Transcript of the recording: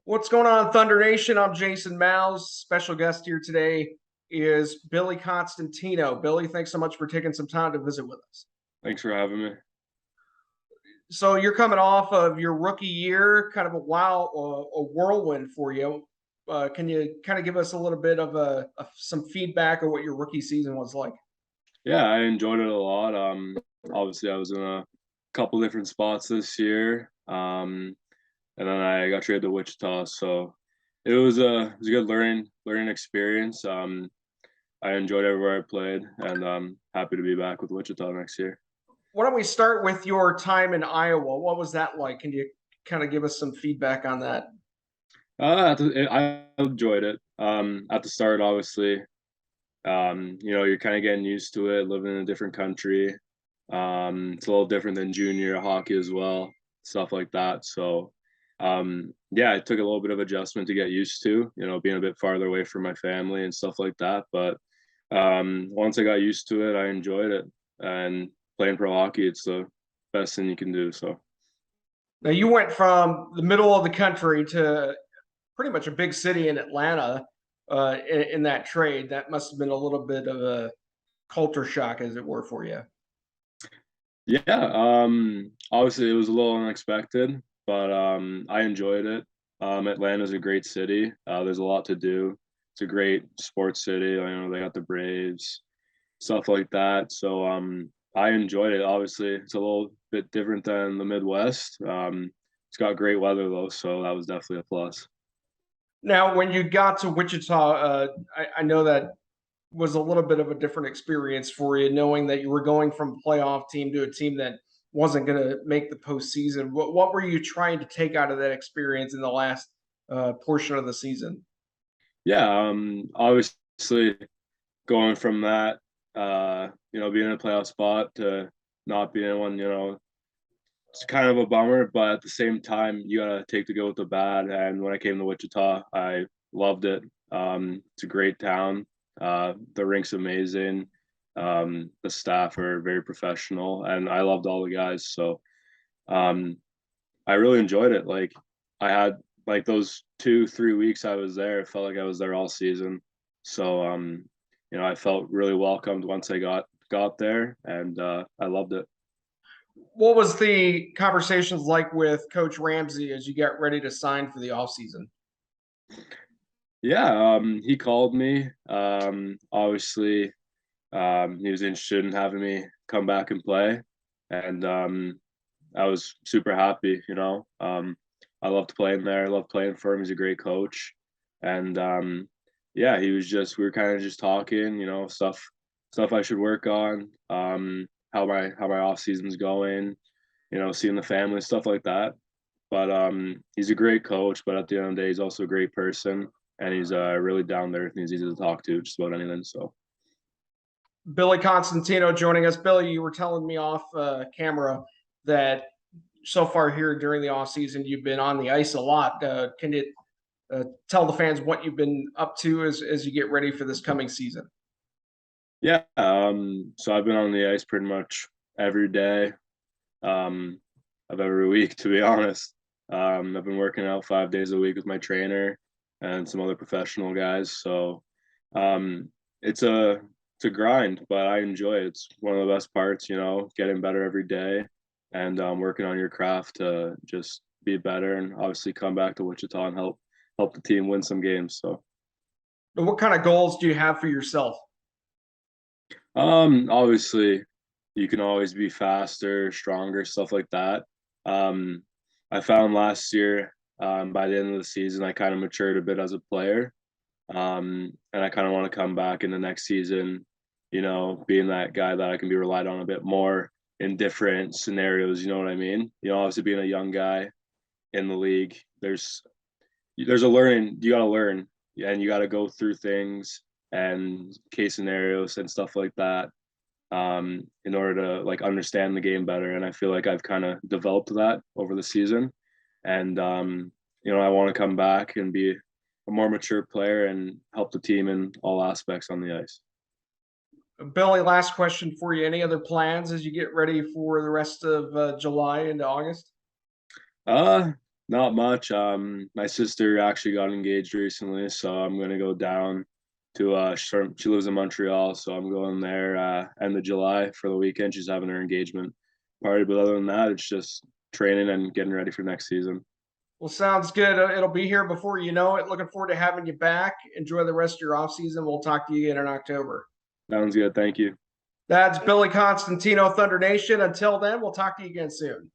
What's going on, Thunder Nation? I'm Jason Mouse. Special guest here today is Billy Constantino. Billy, thanks so much for taking some time to visit with us. Thanks for having me. So you're coming off of your rookie year, kind of a whirlwind for you. Can you kind of give us a little bit of some feedback of what your rookie season was like? Yeah, I enjoyed it a lot. Obviously, I was in a couple different spots this year, and then I got traded to Wichita, so it was a good learning experience. I enjoyed everywhere I played, and I'm happy to be back with Wichita next year. Why don't we start with your time in Iowa? What was that like? Can you kind of give us some feedback on that? I enjoyed it. At the start, obviously, you're kind of getting used to it, living in a different country. It's a little different than junior hockey as well, stuff like that. So, yeah, it took a little bit of adjustment to get used to, being a bit farther away from my family and stuff like that. But once I got used to it, I enjoyed it. And playing pro hockey, it's the best thing you can do. So, Now you went from the middle of the country to pretty much a big city in Atlanta in that trade. That must have been a little bit of a culture shock, as it were, for you. yeah, obviously it was a little unexpected, but I enjoyed it. Atlanta's a great city. There's a lot to do. It's a great sports city. They got the Braves, stuff like that. So I enjoyed it. Obviously, it's a little bit different than the Midwest. It's got great weather though, so that was definitely a plus. Now, when you got to Wichita, I know that was a little bit of a different experience for you, knowing that you were going from a playoff team to a team that wasn't going to make the postseason. What were you trying to take out of that experience in the last portion of the season? Yeah, obviously going from that, being in a playoff spot to not being in one, it's kind of a bummer, but at the same time, you gotta take the good with the bad. And when I came to Wichita, I loved it. It's a great town. The rink's amazing. The staff are very professional, and I loved all the guys. So um, I really enjoyed it. Like I had like those 2, 3 weeks I was there, it felt like I was there all season. So I felt really welcomed once I got there, and I loved it. What was the conversations like with Coach Ramsey as you get ready to sign for the offseason? Yeah, he called me. Obviously, he was interested in having me come back and play, and I was super happy. I loved playing there. I loved playing for him. He's a great coach, and yeah, we were kind of just talking. Stuff I should work on. How my off season's going. Seeing the family, stuff like that. But he's a great coach. But at the end of the day, he's also a great person, and he's really down there. And he's easy to talk to just about anything. So. Billy Constantino joining us. Billy, you were telling me off camera that so far here during the off season you've been on the ice a lot. Can you tell the fans what you've been up to as you get ready for this coming season? Yeah, so I've been on the ice pretty much every day um, of every week, to be honest. I've been working out 5 days a week with my trainer and some other professional guys. So um, it's a grind, but I enjoy it. It's one of the best parts, getting better every day and working on your craft to just be better and obviously come back to Wichita and help the team win some games. So And what kind of goals do you have for yourself? obviously you can always be faster, stronger, stuff like that. Um, I found last year, by the end of the season, I kind of matured a bit as a player. And I kind of want to come back in the next season, being that guy that I can be relied on a bit more in different scenarios. You know what I mean? Obviously being a young guy in the league, there's a learning. You got to learn, and you got to go through things and case scenarios and stuff like that in order to like understand the game better. And I feel like I've kind of developed that over the season. And I want to come back and be a more mature player and help the team in all aspects on the ice. Billy, last question for you. Any other plans as you get ready for the rest of July into August? Not much. My sister actually got engaged recently, so I'm gonna go down to she lives in Montreal, so I'm going there end of July for the weekend. She's having her engagement party, but other than that, it's just training and getting ready for next season. Well, sounds good. It'll be here before you know it. Looking forward to having you back. Enjoy the rest of your off season. We'll talk to you again in October. Sounds good. Thank you. That's Billy Constantino, Thunder Nation. Until then, we'll talk to you again soon.